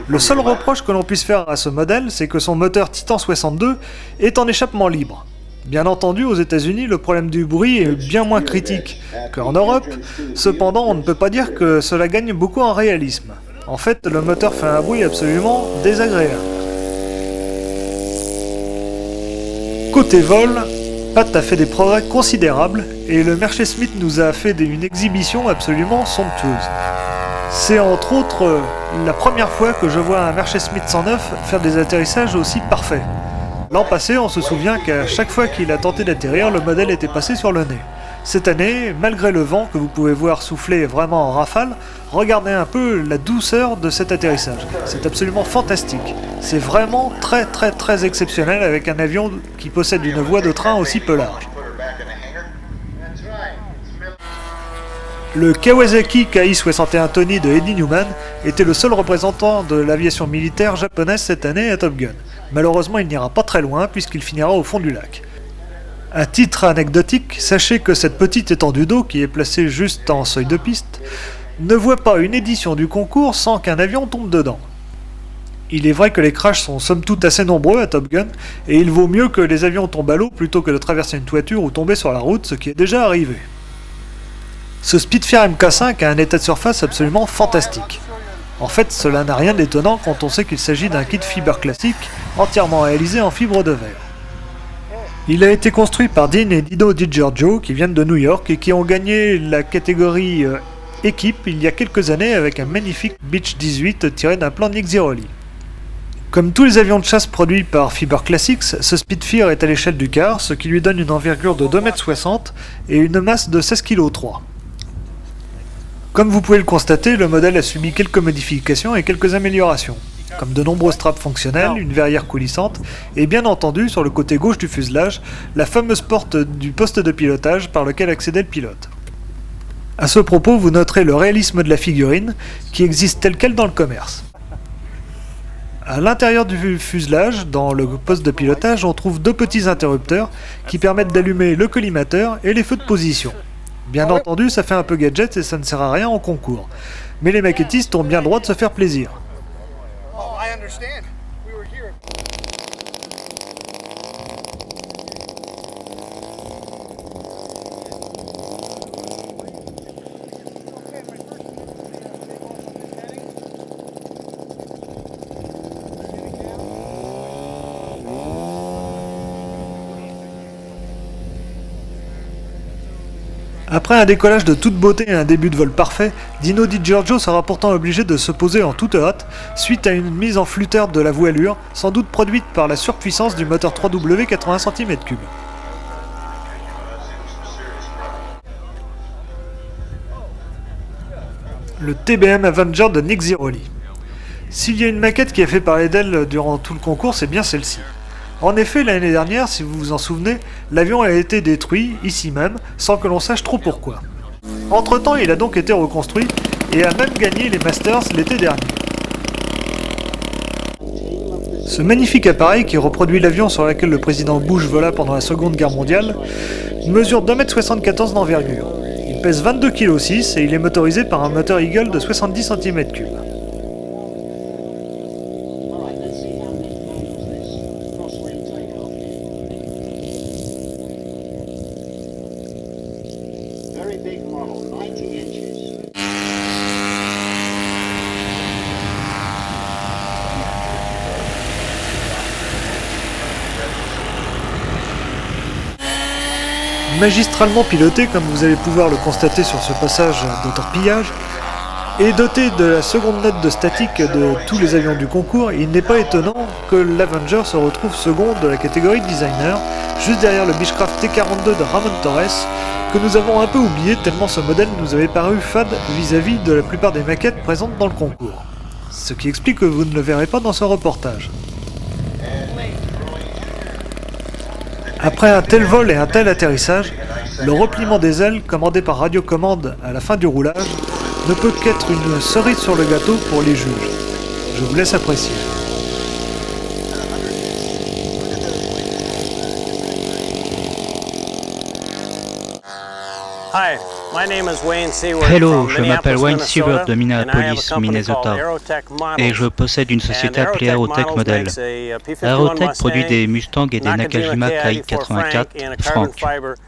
Le seul reproche que l'on puisse faire à ce modèle, c'est que son moteur Titan 62 est en échappement libre. Bien entendu, aux États-Unis, le problème du bruit est bien moins critique qu'en Europe, cependant on ne peut pas dire que cela gagne beaucoup en réalisme. En fait, le moteur fait un bruit absolument désagréable. Côté vol, Pat a fait des progrès considérables et le Messerschmitt nous a fait une exhibition absolument somptueuse. C'est entre autres la première fois que je vois un Messerschmitt 109 faire des atterrissages aussi parfaits. L'an passé, on se souvient qu'à chaque fois qu'il a tenté d'atterrir, le modèle était passé sur le nez. Cette année, malgré le vent que vous pouvez voir souffler vraiment en rafale, regardez un peu la douceur de cet atterrissage. C'est absolument fantastique. C'est vraiment très exceptionnel avec un avion qui possède une voie de train aussi peu large. Le Kawasaki Ki-61 Tony de Eddie Newman était le seul représentant de l'aviation militaire japonaise cette année à Top Gun. Malheureusement, il n'ira pas très loin puisqu'il finira au fond du lac. À titre anecdotique, sachez que cette petite étendue d'eau qui est placée juste en seuil de piste ne voit pas une édition du concours sans qu'un avion tombe dedans. Il est vrai que les crashs sont somme toute assez nombreux à Top Gun et il vaut mieux que les avions tombent à l'eau plutôt que de traverser une toiture ou tomber sur la route, ce qui est déjà arrivé. Ce Spitfire Mk5 a un état de surface absolument fantastique. En fait, cela n'a rien d'étonnant quand on sait qu'il s'agit d'un kit fiber classique entièrement réalisé en fibre de verre. Il a été construit par Dean et Dido DiGiorgio qui viennent de New York et qui ont gagné la catégorie équipe il y a quelques années avec un magnifique Beech 18 tiré d'un plan Nick Ziroli. Comme tous les avions de chasse produits par Fiber Classics, ce Spitfire est à l'échelle du quart, ce qui lui donne une envergure de 2,60 m et une masse de 16,3 kg. Comme vous pouvez le constater, le modèle a subi quelques modifications et quelques améliorations, comme de nombreuses trappes fonctionnelles, une verrière coulissante, et bien entendu, sur le côté gauche du fuselage, la fameuse porte du poste de pilotage par lequel accédait le pilote. A ce propos, vous noterez le réalisme de la figurine, qui existe telle quelle dans le commerce. À l'intérieur du fuselage, dans le poste de pilotage, on trouve deux petits interrupteurs qui permettent d'allumer le collimateur et les feux de position. Bien entendu, ça fait un peu gadget et ça ne sert à rien en concours. Mais les maquettistes ont bien le droit de se faire plaisir. Après un décollage de toute beauté et un début de vol parfait, Dino Di Giorgio sera pourtant obligé de se poser en toute hâte suite à une mise en flûteur de la voilure, sans doute produite par la surpuissance du moteur 3W 80 cm3. Le TBM Avenger de Nick Ziroli. S'il y a une maquette qui a fait parler d'elle durant tout le concours, c'est bien celle-ci. En effet, l'année dernière, si vous vous en souvenez, l'avion a été détruit, ici même, sans que l'on sache trop pourquoi. Entre-temps, il a donc été reconstruit et a même gagné les Masters l'été dernier. Ce magnifique appareil, qui reproduit l'avion sur lequel le président Bush vola pendant la Seconde Guerre mondiale, mesure 2,74 m d'envergure. Il pèse 22,6 kg et il est motorisé par un moteur Eagle de 70 cm3. Magistralement piloté, comme vous allez pouvoir le constater sur ce passage de torpillage, et doté de la seconde note de statique de tous les avions du concours, il n'est pas étonnant que l'Avenger se retrouve second de la catégorie designer, juste derrière le Beechcraft T-42 de Ramon Torres, que nous avons un peu oublié tellement ce modèle nous avait paru fade vis-à-vis de la plupart des maquettes présentes dans le concours. Ce qui explique que vous ne le verrez pas dans ce reportage. Après un tel vol et un tel atterrissage, le repliement des ailes, commandé par radiocommande à la fin du roulage, ne peut qu'être une cerise sur le gâteau pour les juges. Je vous laisse apprécier. Hello, je m'appelle Wayne Seward de Minneapolis, Minnesota, et je possède une société appelée Aerotech Model. Aerotech produit des Mustang et des Nakajima KI-84 Frank,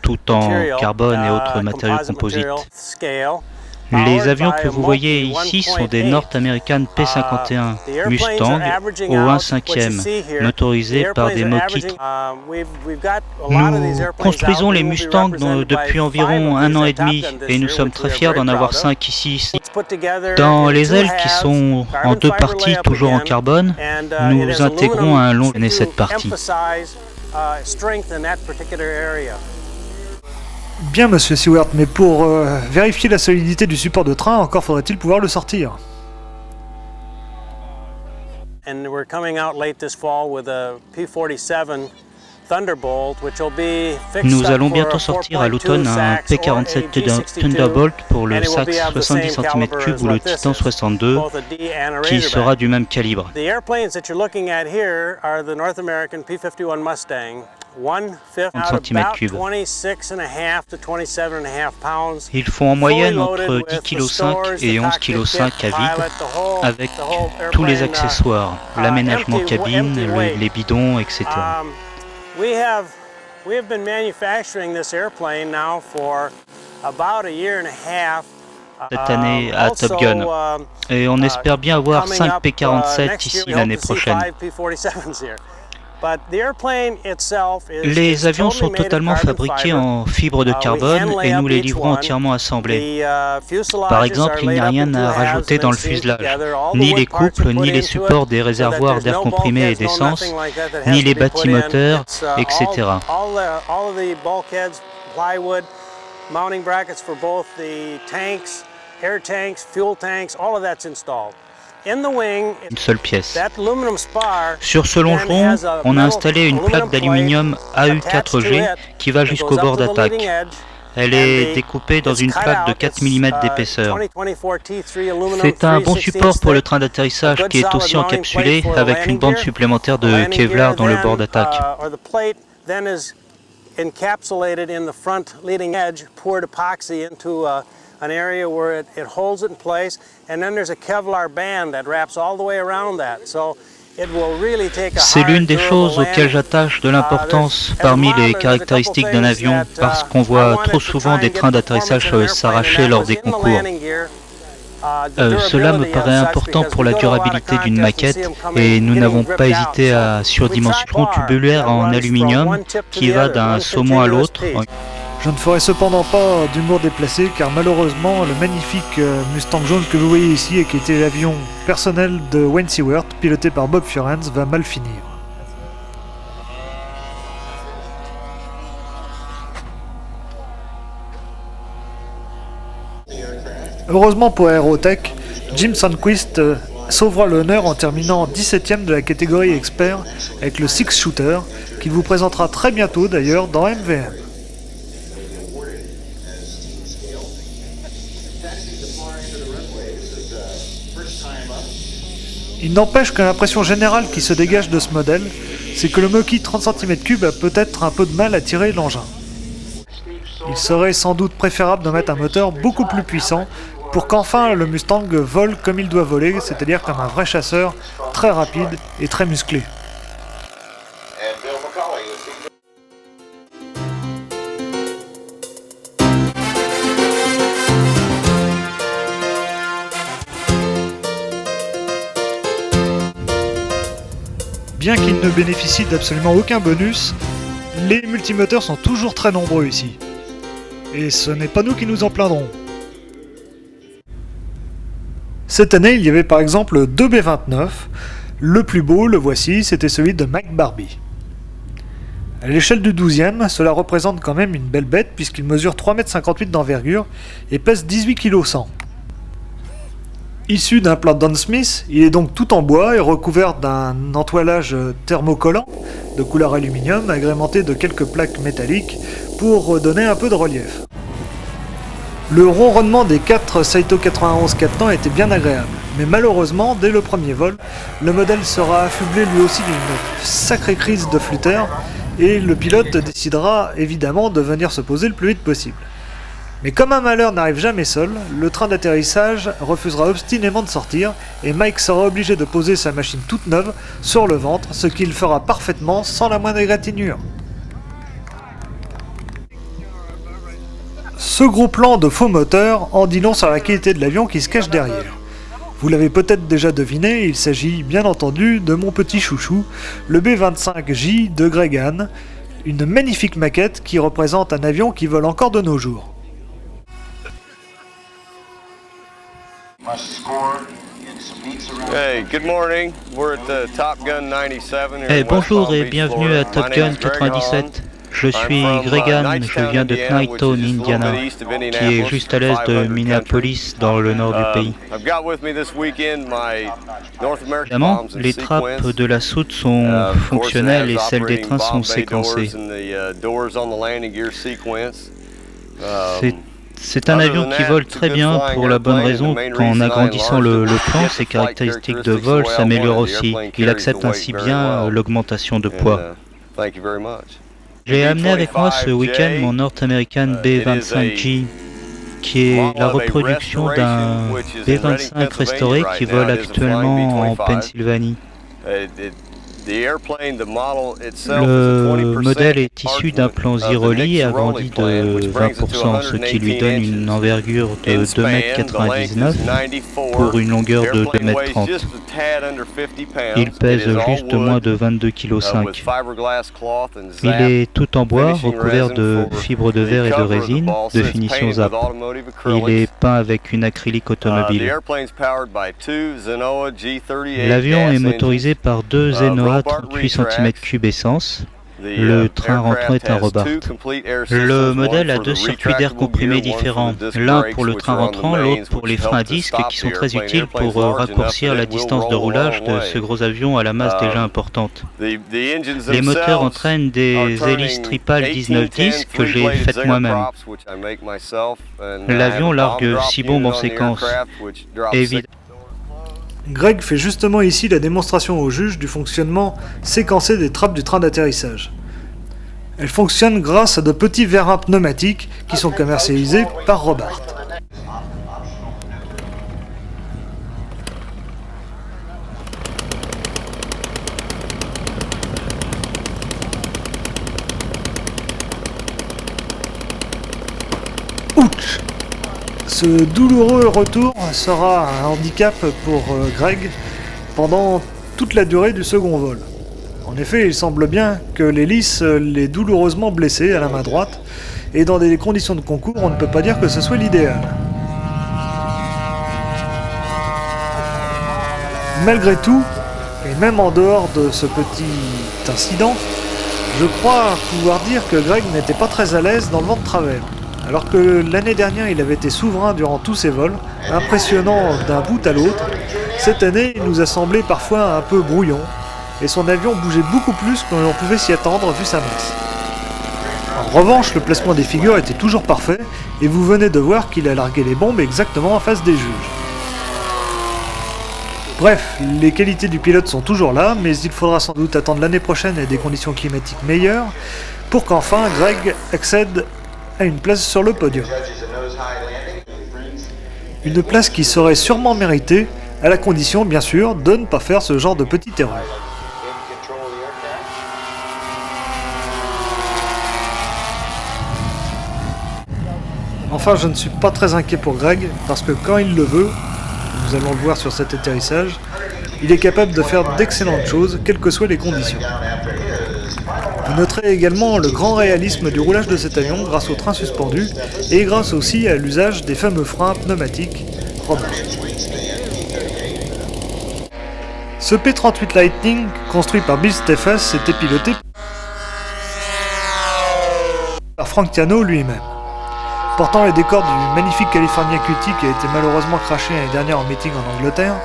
tout en carbone et autres matériaux composites. Les avions que vous voyez ici sont des North American P-51 Mustang au 1/5e, motorisés par des Mokit. Nous construisons les Mustangs depuis environ 1 an et demi et nous sommes très fiers d'en avoir 5 ici. Dans les ailes qui sont en 2 parties, toujours en carbone, nous intégrons un long et cette partie. Bien, monsieur Seward, mais pour vérifier la solidité du support de train, encore faudrait-il pouvoir le sortir. Nous allons bientôt sortir à l'automne un P-47 Thunderbolt pour le SAX 70 cm3 ou le Titan 62 qui sera du même calibre. Ils font en moyenne entre 10,5 kg et 11,5 kg à vide, avec tous les accessoires, l'aménagement cabine, les bidons, etc. We have been manufacturing this airplane now for about a year and a half. Cette année à Top Gun, et on espère bien avoir 5 P-47 ici l'année prochaine. Les avions sont totalement fabriqués en fibre de carbone et nous les livrons entièrement assemblés. Par exemple, il n'y a rien à rajouter dans le fuselage, ni les couples, ni les supports des réservoirs d'air comprimé et d'essence, ni les bâtimoteurs, etc. Une seule pièce. Sur ce longeron, on a installé une plaque d'aluminium AU4G qui va jusqu'au bord d'attaque. Elle est découpée dans une plaque de 4 mm d'épaisseur. C'est un bon support pour le train d'atterrissage qui est aussi encapsulé avec une bande supplémentaire de Kevlar dans le bord d'attaque. Encapsulated in the front leading edge, poured epoxy into an area where it holds it in place, and then there's a Kevlar band that wraps all the way around that. So it will really take a C'est l'une des choses hard, auxquelles j'attache de l'importance parmi les caractéristiques d'un avion, parce qu'on voit trop souvent des trains d'atterrissage s'arracher lors des concours. Cela me paraît important pour la durabilité d'une maquette et nous n'avons pas hésité à surdimensionner un pont tubulaire en aluminium qui va d'un saumon à l'autre. Je ne ferai cependant pas d'humour déplacé car malheureusement le magnifique Mustang jaune que vous voyez ici et qui était l'avion personnel de Wayne Seward piloté par Bob Furans va mal finir. Heureusement pour Aerotech, Jim Sundquist sauvera l'honneur en terminant 17ème de la catégorie expert avec le Six Shooter, qu'il vous présentera très bientôt d'ailleurs dans MVM. Il n'empêche que l'impression générale qui se dégage de ce modèle, c'est que le Mokey 30 cm3 a peut-être un peu de mal à tirer l'engin. Il serait sans doute préférable de mettre un moteur beaucoup plus puissant pour qu'enfin le Mustang vole comme il doit voler, c'est-à-dire comme un vrai chasseur, très rapide et très musclé. Bien qu'il ne bénéficie d'absolument aucun bonus, les multimoteurs sont toujours très nombreux ici. Et ce n'est pas nous qui nous en plaindrons. Cette année, il y avait par exemple deux B29. Le plus beau, le voici, c'était celui de Mike Barbie. À l'échelle du 12e, cela représente quand même une belle bête puisqu'il mesure 3,58 m d'envergure et pèse 18,1 kg. Issu d'un plan Don Smith, il est donc tout en bois et recouvert d'un entoilage thermocollant de couleur aluminium agrémenté de quelques plaques métalliques pour donner un peu de relief. Le ronronnement des 4 Saito 91 4 temps était bien agréable, mais malheureusement, dès le premier vol, le modèle sera affublé lui aussi d'une sacrée crise de flutteur et le pilote décidera évidemment de venir se poser le plus vite possible. Mais comme un malheur n'arrive jamais seul, le train d'atterrissage refusera obstinément de sortir et Mike sera obligé de poser sa machine toute neuve sur le ventre, ce qu'il fera parfaitement sans la moindre égratignure. Ce gros plan de faux moteur en dit long sur la qualité de l'avion qui se cache derrière. Vous l'avez peut-être déjà deviné, il s'agit bien entendu de mon petit chouchou, le B-25J de Greg Hahn, une magnifique maquette qui représente un avion qui vole encore de nos jours. Hey, good morning. We're at the Top Gun 97 here in West Bonjour Palm et Beach, bienvenue Florida. à Top My Gun name is Greg 97. Je suis I'm from, Greg Hahn, Knightstown, je viens de Indiana, Knighttown, which is just a little Indiana, bit east of qui est Indianapolis, juste à l'est de 500 Minneapolis, dans le nord du pays. I've got with me this weekend my North American Évidemment, bombs in les sequence. trappes de la soute sont Of course, it fonctionnelles has et celles des operating trains sont bomb bay doors séquencées. and the, doors on the landing gear sequence. C'est un avion qui vole très bien pour la bonne raison qu'en agrandissant le plan, ses caractéristiques de vol s'améliorent aussi. Il accepte ainsi bien l'augmentation de poids. J'ai amené avec moi ce week-end mon North American B-25J, qui est la reproduction d'un B-25 restauré qui vole actuellement en Pennsylvanie. Le modèle est issu d'un plan Ziroli agrandi de 20%, ce qui lui donne une envergure de 2,99 m pour une longueur de 2,30 m. Il pèse juste moins de 22,5 kg. Il est tout en bois, recouvert de fibres de verre et de résine, de finition ZAP. Il est peint avec une acrylique automobile. L'avion est motorisé par deux Zenoa 38 cm3 essence. Le train rentrant est un Robart. Le modèle a deux circuits d'air comprimés différents, l'un pour le train rentrant, l'autre pour les freins à disque qui sont très utiles pour raccourcir la distance de roulage de ce gros avion à la masse déjà importante. Les moteurs entraînent des hélices tripales 19-10 que j'ai faites moi-même. L'avion largue 6 bombes en séquence. Évidemment. Greg fait justement ici la démonstration au juge du fonctionnement séquencé des trappes du train d'atterrissage. Elles fonctionnent grâce à de petits vérins pneumatiques qui sont commercialisés par Robart. Ouch! Ce douloureux retour sera un handicap pour Greg pendant toute la durée du second vol. En effet, il semble bien que l'hélice l'ait douloureusement blessé à la main droite, et dans des conditions de concours, on ne peut pas dire que ce soit l'idéal. Malgré tout, et même en dehors de ce petit incident, je crois pouvoir dire que Greg n'était pas très à l'aise dans le vent de travers. Alors que l'année dernière il avait été souverain durant tous ses vols, impressionnant d'un bout à l'autre, cette année il nous a semblé parfois un peu brouillon, et son avion bougeait beaucoup plus que l'on pouvait s'y attendre vu sa masse. En revanche, le placement des figures était toujours parfait, et vous venez de voir qu'il a largué les bombes exactement en face des juges. Bref, les qualités du pilote sont toujours là, mais il faudra sans doute attendre l'année prochaine et des conditions climatiques meilleures, pour qu'enfin Greg accède à une place sur le podium. Une place qui serait sûrement méritée, à la condition bien sûr de ne pas faire ce genre de petite erreur. Enfin, je ne suis pas très inquiet pour Greg, parce que quand il le veut, nous allons le voir sur cet atterrissage, il est capable de faire d'excellentes choses, quelles que soient les conditions. Vous noterez également le grand réalisme du roulage de cet avion grâce au train suspendu et grâce aussi à l'usage des fameux freins pneumatiques Robart. Ce P-38 Lightning, construit par Bill Steffes, était piloté par Frank Tiano lui-même. Portant les décors du magnifique California Cutie qui a été malheureusement crashé l'année dernière en meeting en Angleterre,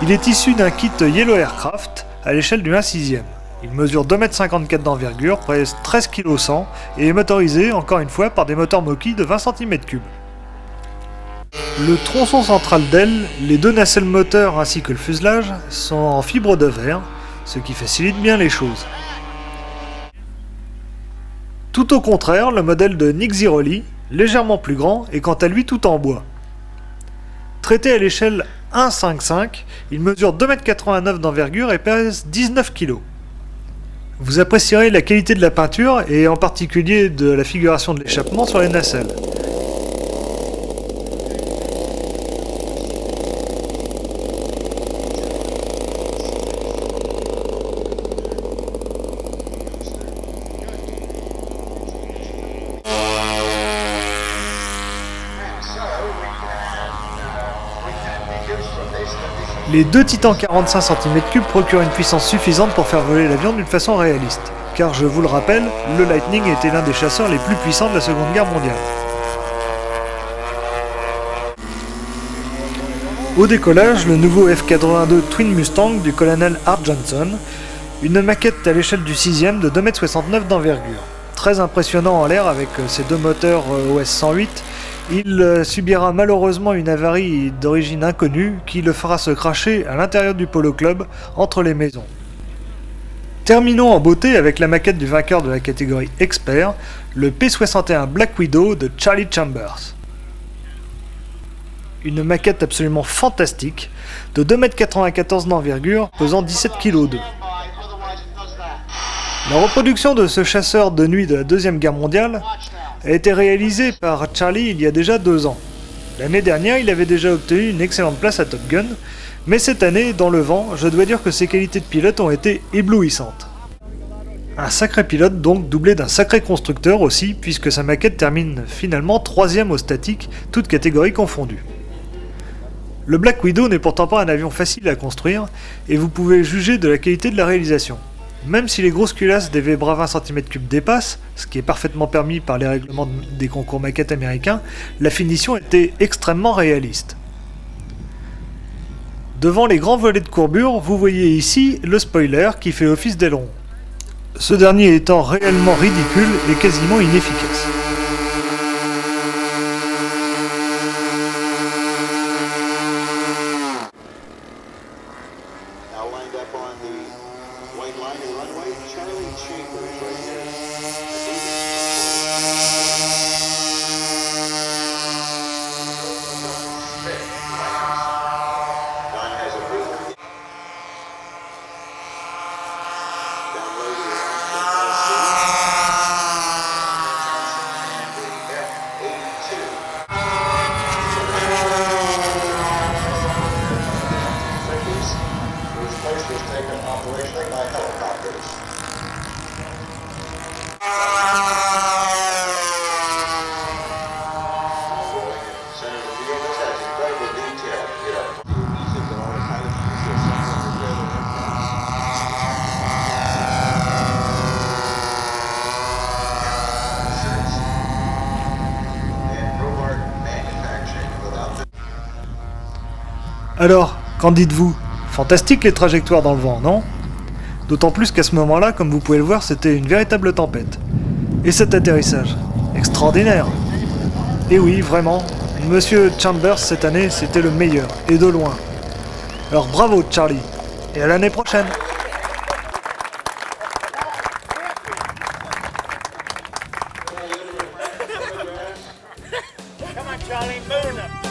il est issu d'un kit Yellow Aircraft à l'échelle du 1/6. Il mesure 2,54 m d'envergure, pèse 13 kg 100 et est motorisé, encore une fois, par des moteurs Moki de 20 cm3. Le tronçon central d'aile, les deux nacelles moteurs ainsi que le fuselage sont en fibre de verre, ce qui facilite bien les choses. Tout au contraire, le modèle de Nick Ziroli, légèrement plus grand, est quant à lui tout en bois. Traité à l'échelle 1,55, il mesure 2,89 m d'envergure et pèse 19 kg. Vous apprécierez la qualité de la peinture et en particulier de la figuration de l'échappement sur les nacelles. Les deux Titans 45 cm3 procurent une puissance suffisante pour faire voler l'avion d'une façon réaliste, car je vous le rappelle, le Lightning était l'un des chasseurs les plus puissants de la Seconde Guerre mondiale. Au décollage, le nouveau F-82 Twin Mustang du colonel Art Johnson, une maquette à l'échelle du 6e de 2,69 m d'envergure. Très impressionnant en l'air avec ses deux moteurs OS 108, il subira malheureusement une avarie d'origine inconnue qui le fera se cracher à l'intérieur du Polo Club entre les maisons. Terminons en beauté avec la maquette du vainqueur de la catégorie Expert, le P-61 Black Widow de Charlie Chambers. Une maquette absolument fantastique, de 2,94 m d'envergure, pesant 17 kg 2. La reproduction de ce chasseur de nuit de la Deuxième Guerre mondiale a été réalisée par Charlie il y a déjà 2 ans. L'année dernière, il avait déjà obtenu une excellente place à Top Gun, mais cette année, dans le vent, je dois dire que ses qualités de pilote ont été éblouissantes. Un sacré pilote donc, doublé d'un sacré constructeur aussi, puisque sa maquette termine finalement 3e au statique, toutes catégories confondues. Le Black Widow n'est pourtant pas un avion facile à construire, et vous pouvez juger de la qualité de la réalisation. Même si les grosses culasses des Vebra 20 cm3 dépassent, ce qui est parfaitement permis par les règlements des concours maquettes américains, la finition était extrêmement réaliste. Devant les grands volets de courbure, vous voyez ici le spoiler qui fait office d'aileron. Ce dernier étant réellement ridicule et quasiment inefficace. Now lined up on the white line of the runway, Charlie Chambers right here. Don has a big down low to the whose place was taken operationally by helicopters. Rolling in center of the field, this has incredible detail here. Music that all the pilots use to assemble and repair their aircraft. And Robart manufacturing without the Alors, qu'en dites-vous? Fantastique les trajectoires dans le vent, non? D'autant plus qu'à ce moment-là, comme vous pouvez le voir, c'était une véritable tempête. Et cet atterrissage? Extraordinaire! Et oui, vraiment, Monsieur Chambers cette année, c'était le meilleur, et de loin. Alors bravo Charlie, et à l'année prochaine! Come on, Charlie, move up.